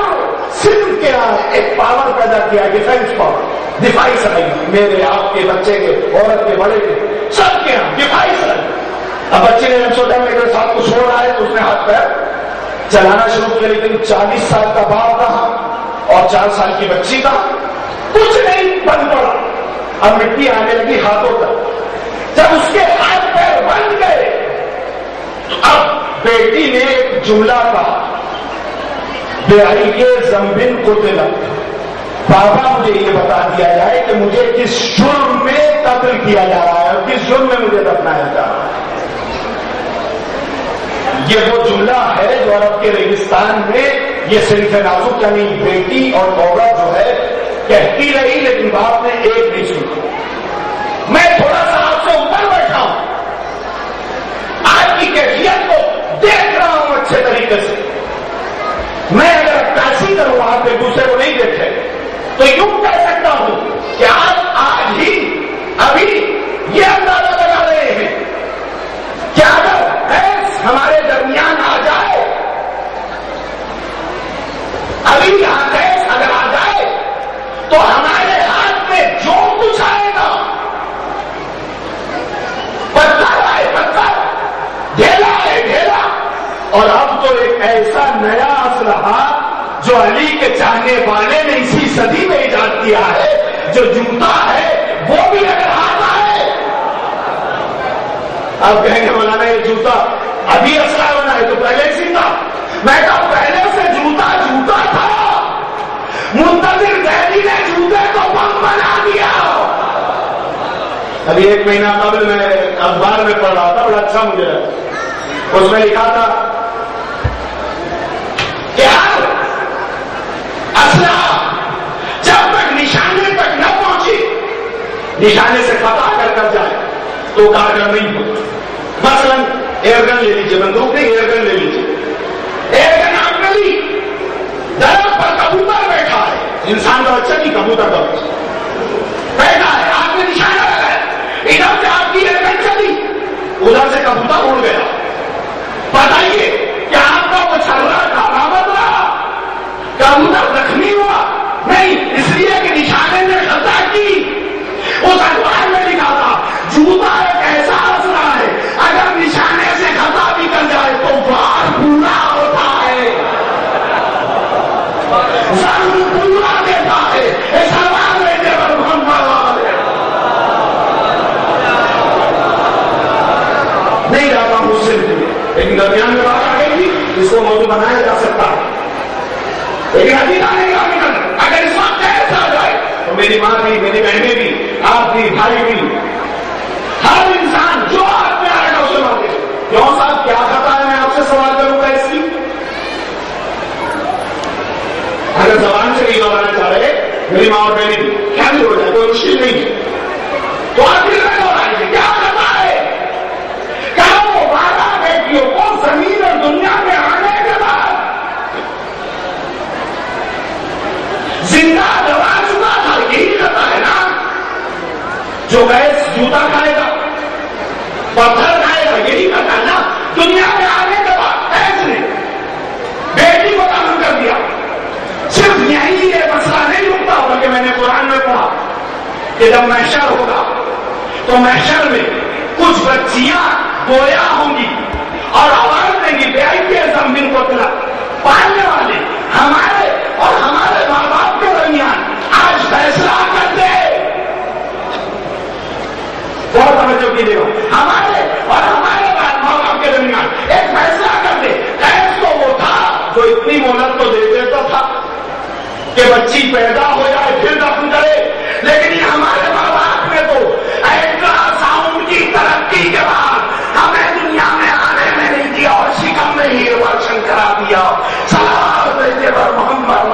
صرف کے ایک پاور پیدا کیا، ڈیفینس پاور، دفاعی صلاحیت. میرے آپ کے بچے کے، عورت کے، بڑے کے، سب کے یہاں دفاعی صلاحیت. اب بچے نے سوچا میرے ساتھ کچھ ہو رہا ہے تو اس نے ہاتھ پیر چلانا شروع کیا. لیکن 40 سال کا باپ رہا اور 4 سال کی بچی کا کچھ نہیں بن پڑا. اب مٹی آنے لگی ہاتھوں تک. جب اس کے ہاتھ پیر بن گئے تو اب بیٹی نے ایک جملہ کہا، بیائی کے زمبن کو تلک. بابا مجھے یہ بتا دیا جائے کہ مجھے کس جرم میں قتل کیا جا رہا ہے اور کس جرم میں مجھے دفنایا جا رہا ہے. یہ وہ جملہ ہے جو عرب کے ریگستان میں یہ صنف نازک یعنی بیٹی اور عورت جو ہے کہتی رہی، لیکن باپ نے ایک نہیں سنا. میں تھوڑا سا آپ سے اوپر بیٹھا ہوں، آج کی کیفیت کو دیکھ رہا ہوں اچھے طریقے سے. میں اگر عکاسی کروں آپ ایک دوسرے کو نہیں دیکھے تو یوں کہہ سکتا ہوں کہ آج ہی ابھی یہ اندازہ لگا رہے ہیں کہ اگر قیس ہمارے درمیان آ جائے، ابھی یہاں قیس اگر آ جائے تو ہمارے ہاتھ میں جو کچھ آئے گا، پتھر آئے پتھر، ڈھیلا ہے ڈھیلا. اور اب تو ایک ایسا نیا اسلحہ جو علی کے چاہنے والے نے اسی صدی میں ایجاد کیا ہے، جو جوتا ہے وہ بھی اگر ہاتھ آئے. آپ کہیں گے مولانا یہ جوتا ابھی اسلحہ بنا ہے تو پہلے سے تھا. میں کہا پہلے سے جوتا تھا. منتظر دہلی نے جوتے کو بم بنا دیا. ابھی 1 مہینہ قبل میں اخبار میں پڑھ رہا تھا، بڑا اچھا مجھے لگا. اس میں لکھا تھا کہ اسلحہ جب تک نشانے تک نہ پہنچے، نشانے سے خطا کر جائے تو کارگر نہیں ہوتا. مثلا ایئر گن لے لیجیے، بندوق نہیں، ایئر گن لے لیجیے. ایئر گن آپ نے لی، درخت پر کبوتر بیٹھا ہے، انسان کا بچہ نہیں، کبوتر کا بچہ بیٹھا ہے، آپ نے نشانہ لگایا، ادھر سے آپ کی ایئر گن چلی، ادھر سے کبوتر اڑ گیا. بتائیے کیا آپ کا وہ چھلنا برابر رہا؟ کبوتر زخمی ہوا؟ نہیں، اس لیے کہ نشانے نے خطا کی. اس اخبار میں لکھا تھا جوتا ایک ایسا اسلحہ ہے، اگر نشانے سے خطا بھی کر جائے تو وار پورا ہوتا ہے، ضرور پورا دیتا ہے. اس اخبار میں جبر محمد نہیں جاتا ہوں اس سے، لیکن درمیان میں بات آ گئی تھی، اس کو موضوع بنایا جا سکتا ہے. لیکن ابھی آنے گا اگر اس وقت ایسا آ جائے تو میری ماں بھی، میری بہنیں بھی، آپ بھی، بھائی بھی، ہر انسان جو آپ میں آئے گا اسے مانگے. کیوں صاحب کیا خطا ہے؟ میں آپ سے سوال کروں گا اس کی. اگر زبان سے نہیں دوہرانا چاہ رہے میری ماں اور بہنیں بھی، کیا بھی ہو جائے کوئی مشکل نہیں ہے، تو آپ بھی میں دوہرائیں گے کیا خطا ہے؟ کیا وہ 12 بیٹیوں کو زمین اور دنیا میں آنے کے بعد زندہ دبا چکا تھا؟ یہی خطا ہے نا. جو گیس جوتا کھائے گا، پتھر کھائے گا، یہی خطا ہے نا. دنیا میں آنے کے بعد ایسے بیٹی کو دفن کر دیا. صرف یہی یہ مسئلہ نہیں رکتا، بلکہ میں نے قرآن میں پڑھا کہ جب محشر ہوگا تو محشر میں کچھ بچیاں گویا ہوں گی اور آواز دیں گی بے آئی زمین کو تلا. پالنے والے ہمارے اور ہمارے ماں باپ کے درمیان آج فیصلہ کر دے. بہت توجہ کیجیے گا، ہمارے اور ہمارے ماں باپ کے درمیان ایک فیصلہ کر دے. ایس تو وہ تھا جو اتنی مہلت تو دے دیتا تھا کہ بچی پیدا ہو جائے پھر دفن کرے، لیکن یہ ہمارے ماں باپ نے تو الٹرا ساؤنڈ کی ترقی کے بعد ہمیں دنیا میں آنے میں نہیں دیا اور شکم میں ہی روشن کرا دیا. سلام دیتے پر محمد.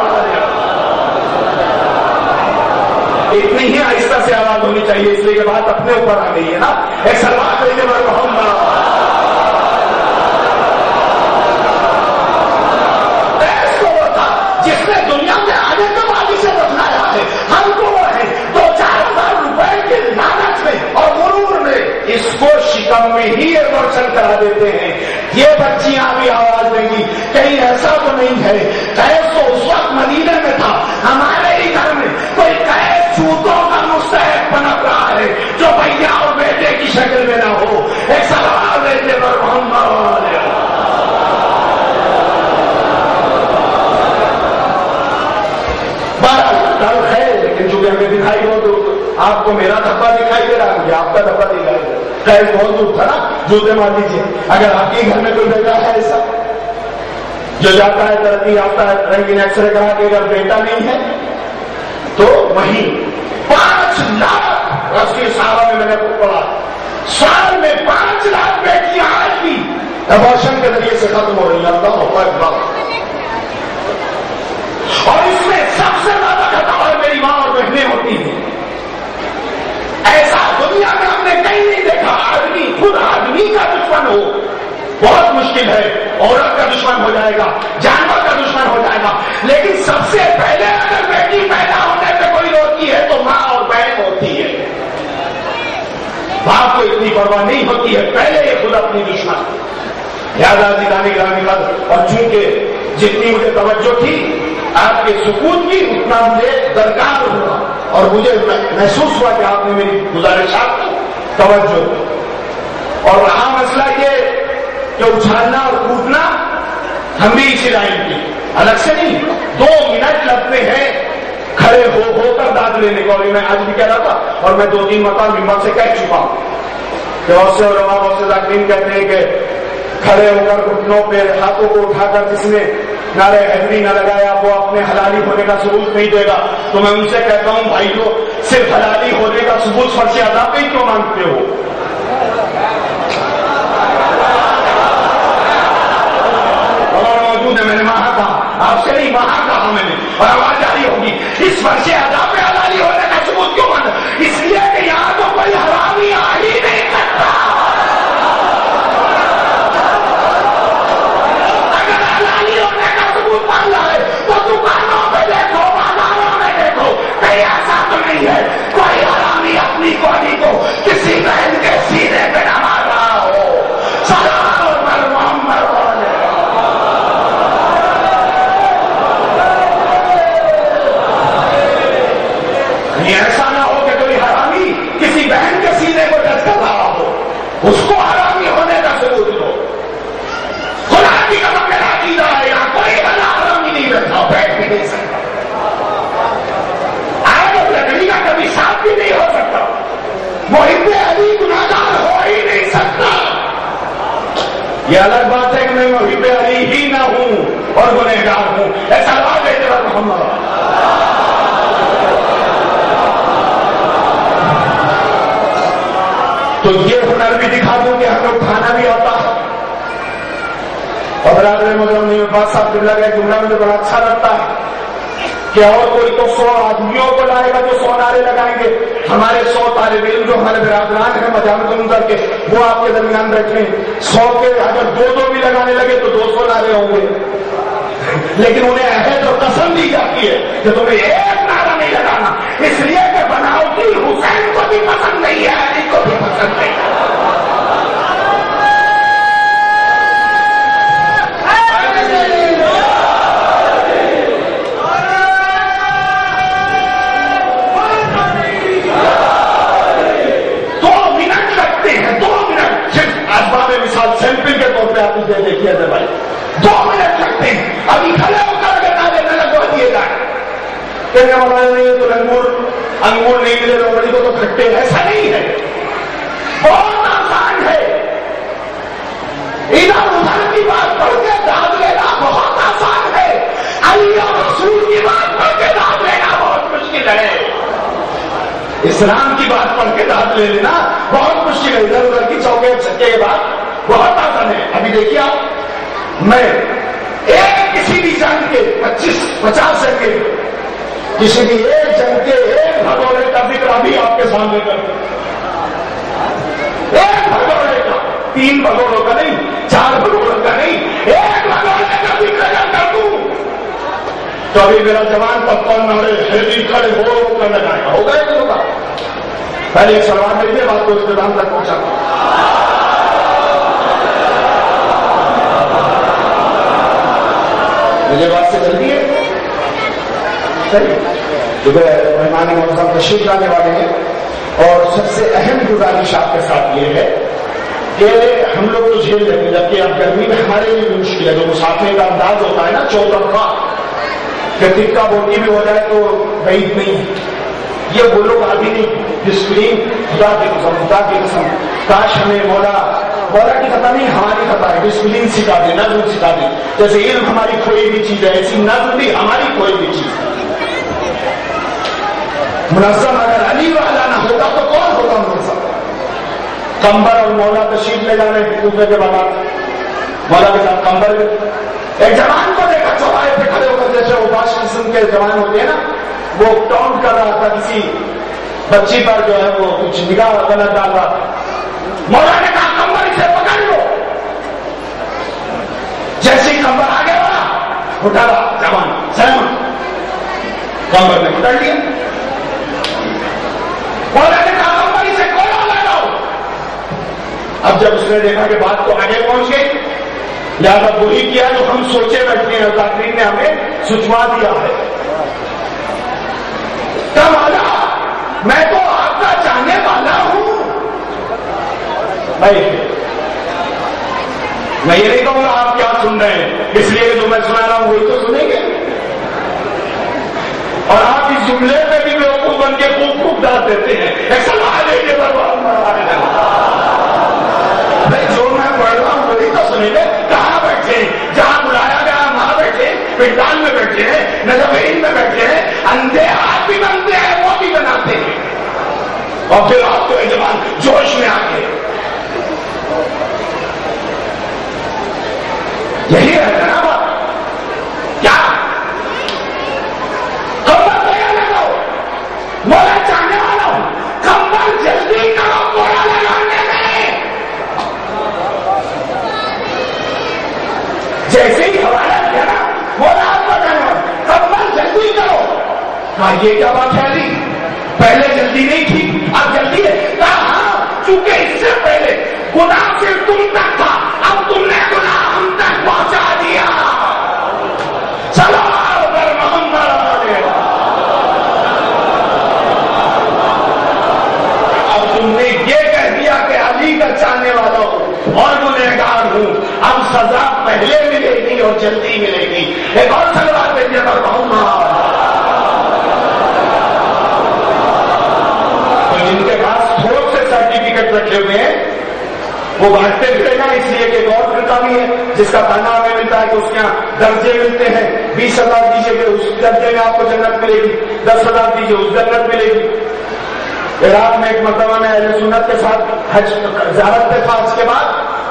اتنی ہی آہستہ سے آواز ہونی چاہیے، اس لیے کہ بات اپنے اوپر آ گئی ہے نا. ایک سلام دیتے پر محمد. جس نے دنیا میں آنے کے بعد اسے بتلایا ہے، ہم کو وہ ہے 2-4 ہزار روپئے کے لالچ میں اور غرور میں اس کو شکم میں ہی روشن کرا دیتے ہیں. یہ بچیاں بھی آواز دیں گی کہیں ایسا تو نہیں ہے. قیس تو اس وقت مدینے میں تھا، ہمارے ہی گھر میں کوئی قیس جوتوں کا مستحق پنپ رہا ہے جو بھیا اور بیٹے کی شکل میں نہ ہو. ایک سوال دیتے پر محمد. لیکن چونکہ ہمیں دکھائی ہو تو آپ کو میرا دھبا دکھائی دے رہا ہے، مجھے آپ کا دھبا دکھائی دے رہا ہے. خیر بہت دور تھا نا، جوتے مار دیجیے. اگر آپ کے گھر میں کوئی بیٹا ہے ایسا جو جاتا ہے ترقی یافتہ ہے، رنگین ایکسرے کرا کے اگر بیٹا نہیں ہے تو وہیں 5 لاکھ رسی سالہ میں نے پڑھا، سال میں 5 لاکھ بیٹیاں آج بھی ابارشن کے ذریعے سے ختم ہو رہی ہیں. اللہ اکبر. اور اس میں سب سے زیادہ خطا میری ماں اور بہنیں ہوتی ہیں. ایسا دنیا میں ہم نے کہیں نہیں دیکھا. آدمی خود آدمی کا دشمن ہو بہت مشکل ہے، عورت کا دشمن ہو جائے گا، جانور کا دشمن ہو جائے گا، لیکن سب سے پہلے اگر بیٹی پیدا ہونے پہ کوئی روتی ہے تو ماں اور بہن ہوتی ہے. باپ کو اتنی پرواہ نہیں ہوتی ہے، پہلے یہ خود اپنی دشمن. یاد آتی گانے گانے کا. اور چونکہ جتنی مجھے توجہ تھی آپ کے سکوت کی اتنا مجھے درکار ہوا اور مجھے محسوس ہوا کہ آپ نے میری گزارشات کی توجہ. اور رہا مسئلہ یہ کہ اچھالنا اور کودنا ہم بھی اسی لائن کی الگ سے نہیں. 2 منٹ لگتے ہیں کھڑے ہو کر داد لینے کو. میں آج بھی کہہ رہا تھا اور میں 2-3 مرتبہ ممبر سے کہہ چکا ہوں کہ بہت سے علماء بہت سے ذاکرین کہتے ہیں کہ کھڑے ہو کر گھٹنوں پہ ہاتھوں کو اٹھا کر جس نے نعرہ حیدری نہ لگایا وہ اپنے حلالی ہونے کا ثبوت نہیں دے گا. تو میں ان سے کہتا ہوں بھائیو، صرف حلالی ہونے کا ثبوت فرض ادا پہ ہی کیوں مانگتے ہو؟ آپ سے نہیں وہاں کہا میں نے، اور آواز جاری ہوگی اس فرش ادا پہ حلالی ہونے کا ثبوت کیوں بن؟ اس لیے کہ یہاں تو کوئی حرامی آ ہی نہیں سکتا۔ اگر حلالی ہونے کا ثبوت بن رہا ہے تو دکانوں میں دیکھو، بازاروں میں دیکھو، کہیں ایسا تو نہیں ہے کوئی حرامی اپنی کوڑی کو کسی بہن کے سینے پہ نہ مار رہا ہو۔ ایسا نہ ہو کہ کوئی حرامی کسی بہن کے سینے کو ٹچ کر رہا ہو، اس کو حرامی ہونے کا ثبوت دو۔ خدا کی قسم میرا عقیدہ ہے یہاں کوئی بڑا حرامی نہیں بیٹھا، بیٹھ بھی نہیں سکتا، آیت لکڑی کا کبھی ساتھ بھی نہیں ہو سکتا، محب علی گناہگار ہو ہی نہیں سکتا۔ یہ الگ بات ہے کہ میں محب علی ہی نہ ہوں اور گنہگار ہوں، ایسا بات ہے جب محمد تو یہ ہنر بھی دکھا دوں کہ ہمیں اٹھانا بھی آتا ہے۔ اور برادر محترم نعیم عباس صاحب قبلہ کا جملہ مجھے بڑا اچھا لگتا ہے کہ اور کوئی تو 100 آدمیوں کو لائے گا جو 100 نعرے لگائیں گے، ہمارے 100 طالب علم جو ہمارے برادران ہیں مجامع المنظر کے وہ آپ کے درمیان بیٹھے ہیں، 100 کے اگر 2 بھی لگانے لگے تو 200 نعرے ہوں گے، لیکن انہیں عہد اور قسم دی جاتی ہے کہ تمہیں ایک نعرہ نہیں لگانا، اس لیے کہ بناوٹی حسین کو بھی پسند نہیں ہے، علی کو بھی پسند نہیں ہے۔ سیمپل کے طور پہ آپ اسے دیکھیے بھائی 2 منٹ لگتے ہیں، ابھی کھڑے ہو کر کے نعرے نہ لگوا دیے جائیں، کہنے والا نہیں تو انگور نہیں ملے لومڑی کو تو کھٹے، ایسا نہیں ہے، بہت آسان ہے، ادھر ادھر کی بات پڑھ کے داد لینا بہت آسان ہے، علی اور رسول کی بات پڑھ کے داد لینا بہت مشکل ہے، اسلام کی بات پڑھ کے داد لے لینا بہت مشکل ہے، ادھر ادھر کی چوکے چھکے کے بعد بہت آسان ہے۔ ابھی دیکھیے آپ، میں کسی بھی جنگ کے 25-50 جنگ کے کسی بھی ایک جنگ کے ایک بھگوڑے کا ذکر ابھی آپ کے سامنے کر دوں، ایک بھگوڑے کا، 3 بھگوڑوں کا نہیں، 4 بھگوڑوں کا نہیں، ایک بھگوڑے کا ذکر کر دوں تو ابھی میرا جوان پپا نارے کھڑے ہو کر لگائے ہوگا کہ ہوگا؟ پہلے ایک سوال دیکھیے، بات کو اختتام تک پہنچا۔ مجھے بات سے چلتی ہے صحیح؟ مہمان معظم تشریف لانے والے ہیں، اور سب سے اہم گزارش آپ کے ساتھ یہ ہے کہ ہم لوگ تو جھیل لیں گے، جبکہ اب گرمی میں ہمارے لیے بھی مشکل ہے، جو مسافرے کا انداز ہوتا ہے نا چوطرفہ کہ ٹکا بوٹی بھی ہو جائے تو بعید نہیں ہے، یہ وہ لوگ ابھی نہیں ڈسپلین، خدا کی قسم کاش ہمیں مولا کی خطا نہیں ہماری خطا ہے، ڈسپلین سکھا دے، نظم سکھا دے، جیسے علم ہماری کوئی بھی چیز ہے ایسی نظم بھی ہماری کوئی بھی چیز ہے۔ منظم اگر علی والا نہ ہوگا تو کون ہوگا منظم؟ کمبر اور مولا تشریف لے جانے دوسرے کے بعد مولا کے ساتھ کمبر میں ایک جوان کو دیکھا چوراہے پہ کھڑے ہو کر، جیسے اباس قسم کے جوان ہوتے ہیں نا، وہ ٹاؤن کر رہا تھا کسی بچی پر جو ہے وہ کچھ نگاہ غلط ڈال رہا تھا، مولا نے کہا کمبر اسے پکڑ لو، جیسے ہی کمبر آگے بڑھا اٹھا رہا جوان سلمان، کمبر نے پکڑ لیا، مولا نے کہا کمبر اسے کھولا لگاؤ۔ اب جب اس نے دیکھا کہ بات تو آگے پہنچ گئی، لہٰذا وہی کیا جو ہم سوچے بیٹھے ہیں، تقریر نے ہمیں سچوا دیا ہے، کہا مولا میں تو آپ کا چاہنے والا ہوں، میں یہ نہیں کہوں گا آپ کیا سن رہے ہیں، اس لیے جو میں سنا رہا ہوں وہی تو سنیں گے، اور آپ اس جملے میں بھی بیوقوف بن کے خوب خوب ڈال دیتے ہیں، ایک سوال ہے کہ جو میں پڑھ رہا ہوں وہی تو سنیں گے، کہاں بیٹھے جہاں بلایا گیا وہاں بیٹھے، پنڈال میں بیٹھے ہیں، نجفین میں بیٹھے ہیں، اندھے ہاتھ بھی بنتے ہیں وہ بھی بناتے ہیں، اور پھر آپ کو جوان جوش میں آ کے یہی ہے نا بات، کیا کہا یہ کیا بات ہے علی، پہلے جلدی نہیں تھی اب جلدی ہے؟ کہا ہاں، چونکہ اس سے پہلے گناہ صرف تم تک تھا، اب تم نے گناہ ہم تک پہنچا دیا، چلو پر محمد اب تم نے یہ کہہ دیا کہ علی کا چاہنے والا ہوں اور گنہگار ہوں، اب سزا پہلے ملے گی اور جلدی ملے گی۔ ایک اور سلوات دیجیے پر محمد۔ جن کے پاس تھوڑ سے سرٹیفکیٹ رکھے ہوئے ہیں وہ بانٹتے پھرے نا، اس لیے کہ ایک اور فرقہ بھی ہے جس کا کھانا ہمیں ملتا ہے کہ اس کے یہاں درجے ملتے ہیں، 20,000 دیجیے کہ اس درجے میں آپ کو جنت ملے گی، 10,000 دیجیے اس جنت ملے گی۔ عراق میں ایک مرتبہ میں اہل سنت کے ساتھ حج زیارت پہ تھا، اس کے بعد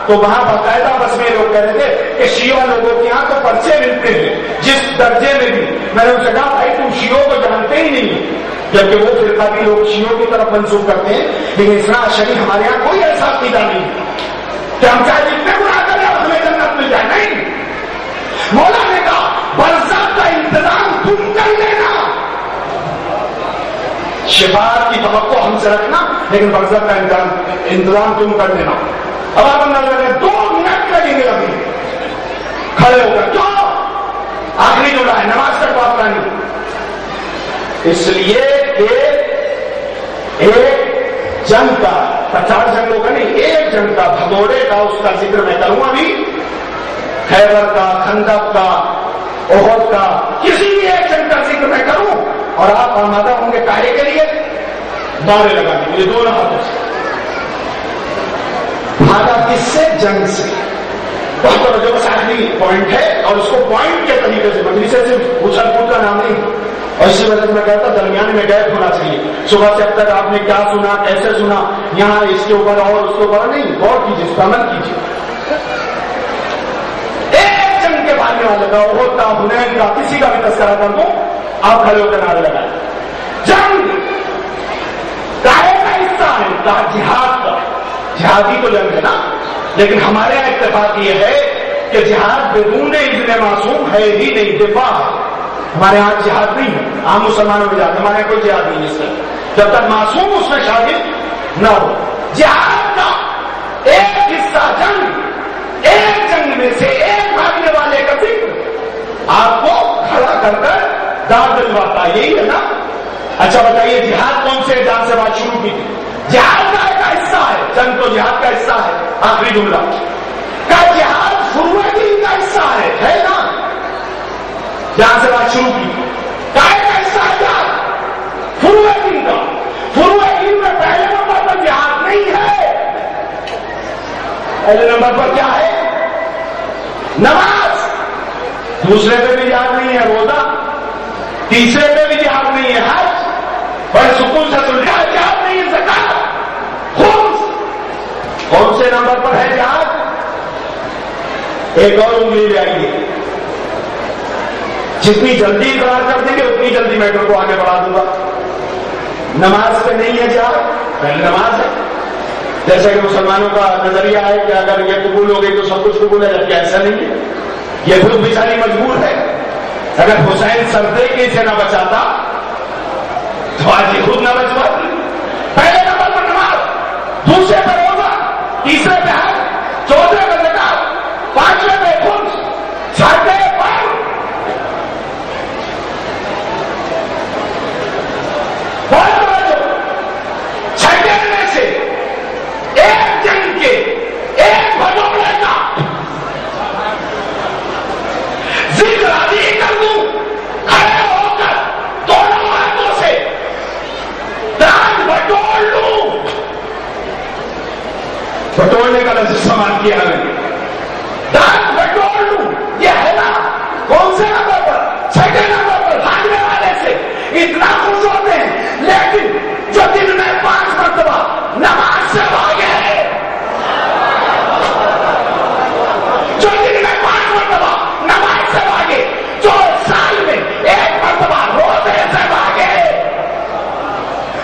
تو وہاں باقاعدہ بس میں لوگ کہہ رہے تھے کہ شیعہ لوگوں کے یہاں تو پرچے ملتے ہیں جس درجے میں بھی۔ میں نے ان سے کہا بھائی تم شیعوں کو جانتے ہی نہیں، جبکہ وہ فرقہ بھی لوگ شیعوں کی طرف منسوخ کرتے ہیں، لیکن اثنا عشری ہمارے یہاں کوئی ایسا عقیدہ نہیں کہ ہم چاہے جتنے گناہ کریں اور ہمیں جنت مل جائے، نہیں۔ مولا نے کہا برزخ کا انتظام تم کر لینا، شفاعت کی توقع ہم سے رکھنا، لیکن برزخ کا انتظام تم کر دینا۔ اب آپ اندازہ کریں 2 منٹ لگیں گے ابھی کھڑے ہو کر، کیوں؟ آخری جملہ ہے، نماز تک بات کرانی، اس لیے کہ ایک جنگ کا 50 جنگوں کا نہیں، ایک جنگ کا بھگوڑے کا اس کا ذکر میں کروں ابھی، خیبر کا، خندق کا، احد کا، کسی بھی ایک جنگ کا ذکر میں کروں اور آپ آمادہ ہوں گے کاہے کے لیے؟ نعرے لگانے کے لیے، دونوں ہاتھوں سے۔ بھاگا کس سے؟ جنگ سے۔ بہت توجہ کا آخری پوائنٹ ہے اور اس کو پوائنٹ کے طریقے سے مجلس سے صرف اچھل کود کا نام نہیں، اور اسی وجہ سے میں کہتا درمیان میں گیپ ہونا چاہیے، صبح سے اب تک آپ نے کیا سنا، کیسے سنا، یہاں اس کے اوپر اور اس کے اوپر نہیں، غور کیجیے، اس پر عمل کیجیے۔ ایک جنگ کے بھاگنے والے کا، احد کا، حنین کا، کسی کا بھی تذکرہ کر دوں، آپ کھڑے ہو کر نعرے لگائیں۔ جنگ کاہے کا حصہ ہے؟ کہا جہاد کا۔ جہادی تو جنگ ہے نا، لیکن ہمارے یہاں اتفاق یہ ہے کہ جہاد بدون اذن معصوم ہے ہی نہیں، دفاع ہے۔ ہمارے یہاں جہاد نہیں ہے، عام مسلمانوں میں جہاد، ہمارے یہاں کوئی جہاد نہیں ہے اس کا، جب تک معصوم اس میں شامل نہ ہو۔ جہاد کا ایک حصہ جنگ، ایک جنگ میں سے ایک بھاگنے والے کا ذکر آپ کو کھڑا کر کر داد دلواتا، یہی ہے نا؟ اچھا بتائیے جہاد کون سے جان سے بات شروع کی تھی؟ جہاد کا ایک حصہ ہے، جنگ تو جہاد کا حصہ ہے۔ آخری جملہ کا جہاد فروع دین کا حصہ ہے نا؟ جہاں سے بات شروع کی کائے کا حصہ ہے جہاد، فروع دین کا۔ فروع دین میں پہلے نمبر پر جہاد نہیں ہے، پہلے نمبر پر کیا ہے؟ نماز، دوسرے پہ بھی جہاد نہیں ہے، روزہ، تیسرے پہ بھی جہاد نہیں ہے، حج، بڑے سکون سے سن لیا، جہاد نہیں ہے، زکات، خمس۔ کون سے نمبر پر ہے جہاد؟ ایک اور انگلی لے آئیے، جتنی جلدی اقرار کر دیں گے اتنی جلدی میٹر کو آگے بڑھا دوں گا۔ نماز پہ نہیں ہے جہاد، پہلے نماز ہے۔ جیسے کہ مسلمانوں کا نظریہ ہے کہ اگر یہ قبول ہو گئی تو سب کچھ قبول ہے، جبکہ ایسا نہیں ہے، یہ خود بیچاری مجبور ہے۔ اگر حسین سردے کے سے نہ بچاتا تو آج یہ خود نہ بچ پاتی۔ پہلے نمبر پر نماز، دوسرے پہ روزہ، تیسرے پہ حج، چوتھے پہ زکات، پانچویں پہ خمس، چھٹے پر چھٹے میں سے ایک جنگ کے ایک بھگوڑے کا ذکر ابھی کر دوں، کھڑے ہو کر دونوں ہاتھوں سے دان بٹور لوں۔ بٹورنے کا لفظ استعمال کیا ہے، دان بٹور لوں، یہ ہے نا؟ کون سے نمبر پر؟ چھٹے نمبر پر بھاگنے والے سے اتنا خوش ہوتے ہیں، لیکن جو دن میں 5 مرتبہ نماز سے بھاگے، جو دن میں 5 مرتبہ نماز سے بھاگے، جو سال میں 1 مرتبہ روزے سے بھاگے،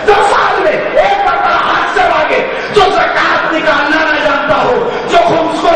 جو سال میں 1 مرتبہ حج سے بھاگے، جو زکات نکالنا نہ جانتا ہو، جو خمس کو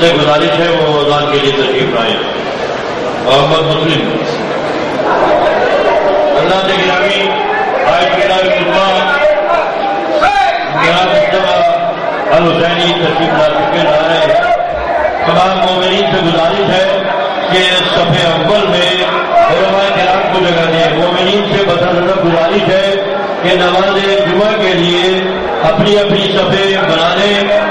سے گزارش ہے وہ اذان کے لیے تشریف لائیں. محمد مسلم اللہ سے گرامی آج خطبہ جناب مصطفیٰ الحسینی تشریف لا چکے جا رہے ہیں. تمام مومنین سے گزارش ہے کہ صفحے اول میں علماء کرام کو جگہ دیں. مومنین سے بطور گزارش ہے کہ نماز جمعہ کے لیے اپنی اپنی صفحے بنا لیں.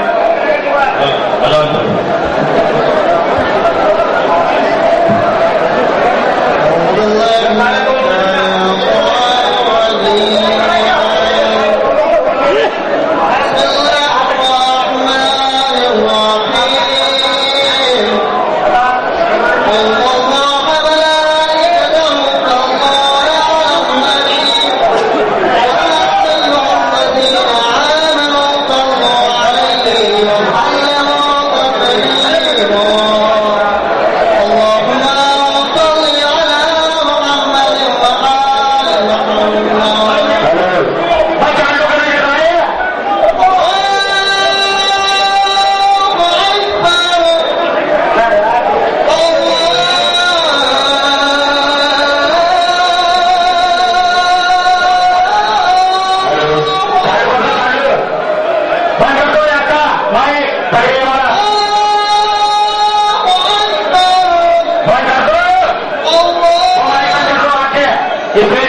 If